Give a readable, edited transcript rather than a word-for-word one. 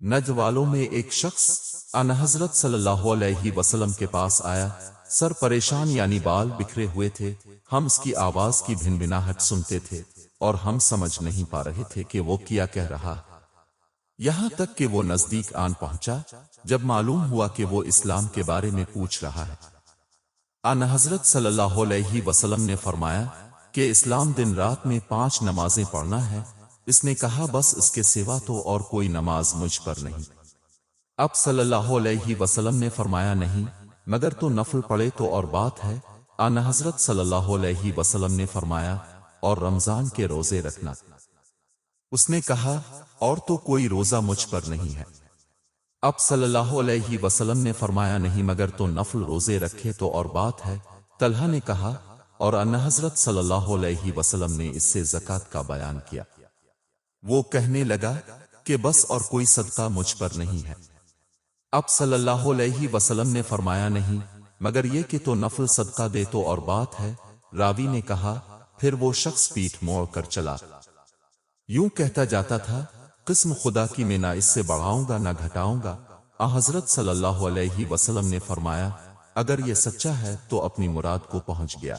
नjd वालों में एक शख्स आन हजरत सल्लल्लाहु अलैहि वसल्लम के पास आया। सर परेशान यानी बाल बिखरे हुए थे। हम उसकी आवाज की भिनभिनाहट सुनते थे और हम समझ नहीं पा रहे थे कि वो क्या कह रहा है। यहां तक कि वो नजदीक आन पहुंचा। जब मालूम हुआ कि वो इस्लाम के बारे में पूछ रहा है, आन हजरत सल्लल्लाहु अलैहि वसल्लम ने फरमाया कि इस्लाम दिन रात में 5 नमाजें पढ़ना है। इसने कहा, बस इसके सिवा तो और कोई नमाज मुझ पर नहीं। अब सल्लल्लाहु अलैहि वसल्लम ने फरमाया, नहीं, मगर तो नफल पढ़े तो और बात है। आन हजरत सल्लल्लाहु अलैहि वसल्लम ने फरमाया, और रमजान के रोजे रखना। उसने कहा, और तो कोई रोजा मुझ पर नहीं है। अब सल्लल्लाहु अलैहि वसल्लम ने फरमाया, नहीं, मगर तो नफल रोजे रखे तो और बात है। तलहा ने कहा, और अन्ना हजरत सल्लल्लाहु अलैहि वसल्लम ने इससे ज़कात का बयान किया। वो कहने लगा कि बस और कोई सदका मुझ पर नहीं है। अब सल्लल्लाहु अलैहि वसल्लम ने फरमाया, नहीं, मगर ये कि तो नफल सदका दे तो और बात है। रावी ने कहा, फिर वो शख्स पीठ मोड़ कर चला। यूं कहता जाता था, किस्म खुदा की, मैं ना इससे बढ़ाऊंगा ना घटाऊंगा। हजरत सल्लल्लाहु अलैहि वसल्लम ने फरमाया, अगर ये सच्चा है तो अपनी मुराद को पहुंच गया।